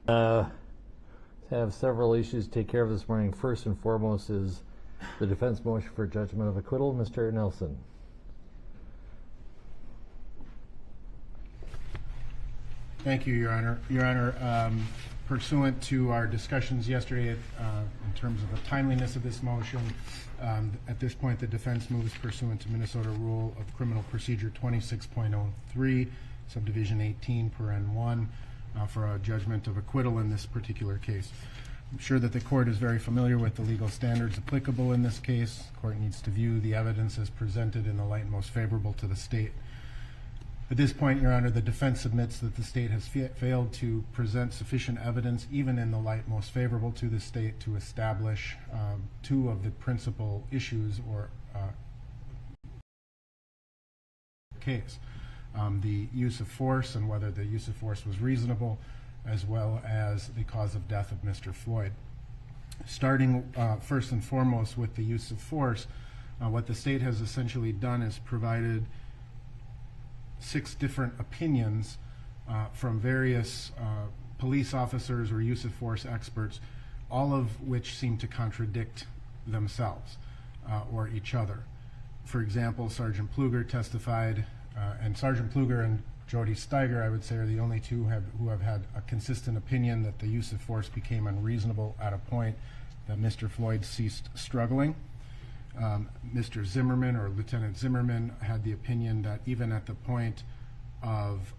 Have several issues to take care of this morning. First and foremost is the defense motion for judgment of acquittal. Mr. Nelson. Thank you, Your Honor. Your Honor, pursuant to our discussions yesterday in terms of the timeliness of this motion, at this point the defense moves pursuant to Minnesota Rule of Criminal Procedure 26.03, subdivision 18, paren 1, for a judgment of acquittal in this particular case. I'm sure that the court is very familiar with the legal standards applicable in this case. The court needs to view the evidence as presented in the light most favorable to the state. At this point, Your Honor, the defense submits that the state has failed to present sufficient evidence, even in the light most favorable to the state, to establish two of the principal issues or case. The use of force and whether the use of force was reasonable, as well as the cause of death of Mr. Floyd. Starting first and foremost with the use of force, what the state has essentially done is provided 6 different opinions from various police officers or use of force experts, all of which seem to contradict themselves or each other. For example, Sergeant Pfluger testified, and Sergeant Pfluger and Jody Steiger, I would say, are the only two who have had a consistent opinion that the use of force became unreasonable at a point that Mr. Floyd ceased struggling. Mr. Zimmerman, or Lieutenant Zimmerman, had the opinion that even at the point of,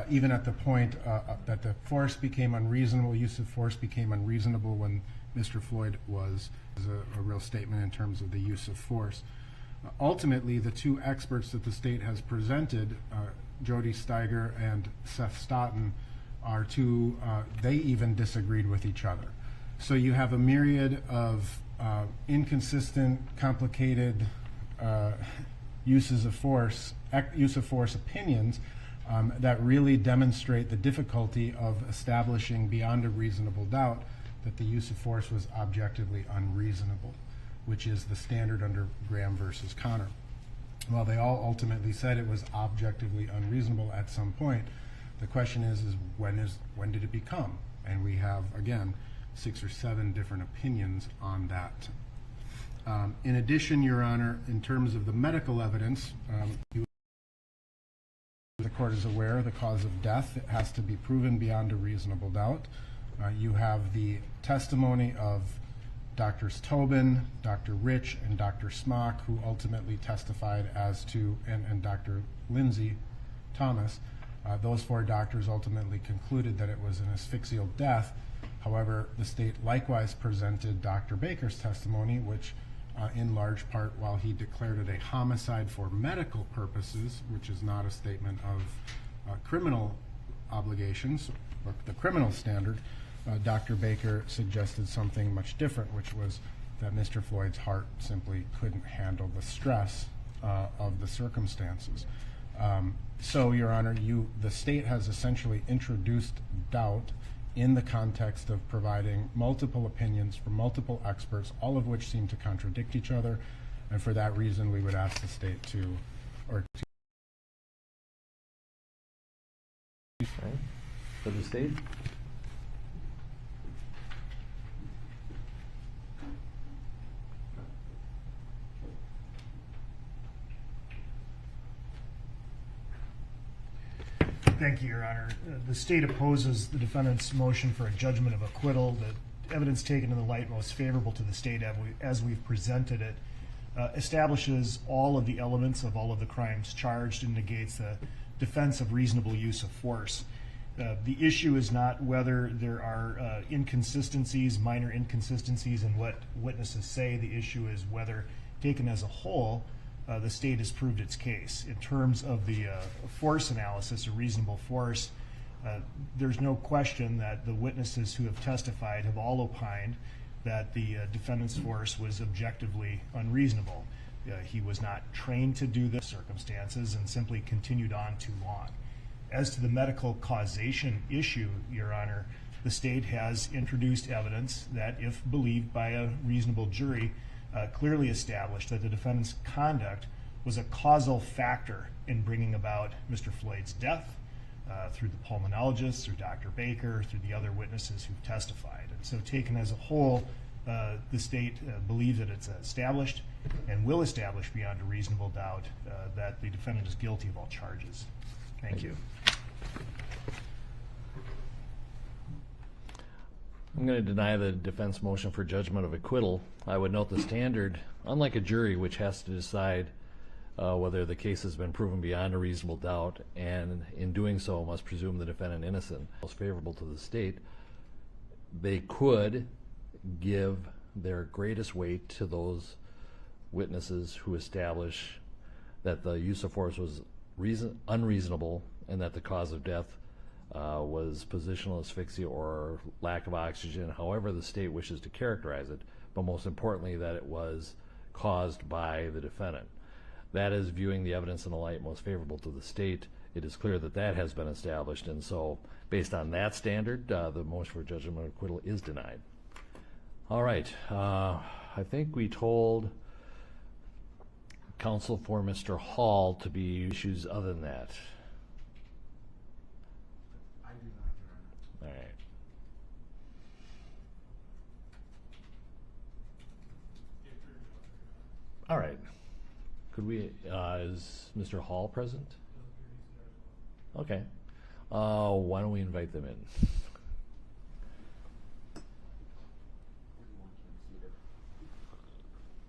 even at the point that the force became unreasonable, use of force became unreasonable when Mr. Floyd was a real statement in terms of the use of force. Ultimately, the 2 experts that the state has presented, Jody Steiger and Seth Stoughton, are 2, they even disagreed with each other. So you have a myriad of inconsistent, complicated use of force opinions that really demonstrate the difficulty of establishing beyond a reasonable doubt that the use of force was objectively unreasonable, which is the standard under Graham versus Connor. Well, they all ultimately said it was objectively unreasonable at some point. The question is when did it become? And we have, again, 6 or 7 different opinions on that. In addition, Your Honor, in terms of the medical evidence, the court is aware the cause of death has to be proven beyond a reasonable doubt. You have the testimony of Drs. Tobin, Dr. Rich, and Dr. Smock, who ultimately testified as to, and Dr. Lindsay Thomas. Those 4 doctors ultimately concluded that it was an asphyxial death. However, the state likewise presented Dr. Baker's testimony, which in large part, while he declared it a homicide for medical purposes, which is not a statement of criminal obligations, or the criminal standard, Dr. Baker suggested something much different, which was that Mr. Floyd's heart simply couldn't handle the stress of the circumstances. So, Your Honor, the state has essentially introduced doubt in the context of providing multiple opinions from multiple experts, all of which seem to contradict each other, and for that reason we would ask the state to For the state. Thank you, Your Honor. The state opposes the defendant's motion for a judgment of acquittal. The evidence taken in the light most favorable to the state as we've presented it establishes all of the elements of all of the crimes charged and negates the defense of reasonable use of force. The issue is not whether there are inconsistencies, minor inconsistencies in what witnesses say. The issue is whether, taken as a whole, the state has proved its case. In terms of the force analysis, a reasonable force, there's no question that the witnesses who have testified have all opined that the defendant's force was objectively unreasonable. He was not trained to do this circumstances and simply continued on too long. As to the medical causation issue, Your Honor, the state has introduced evidence that, if believed by a reasonable jury, clearly established that the defendant's conduct was a causal factor in bringing about Mr. Floyd's death, through the pulmonologist, through Dr. Baker, through the other witnesses who've testified. And so taken as a whole, the state believes that it's established and will establish beyond a reasonable doubt that the defendant is guilty of all charges. Thank you. I'm going to deny the defense motion for judgment of acquittal. I would note the standard, unlike a jury which has to decide whether the case has been proven beyond a reasonable doubt, and in doing so must presume the defendant innocent, most favorable to the state, they could give their greatest weight to those witnesses who establish that the use of force was unreasonable and that the cause of death was positional asphyxia or lack of oxygen, however the state wishes to characterize it, but most importantly that it was caused by the defendant. That is viewing the evidence in the light most favorable to the state. It is clear that that has been established, and so based on that standard, the motion for judgment of acquittal is denied. All right, I think we told counsel for Mr. Hall to be issues other than that. I do not, Your Honor. All right. All right. Could we, is Mr. Hall present? Okay. Why don't we invite them in?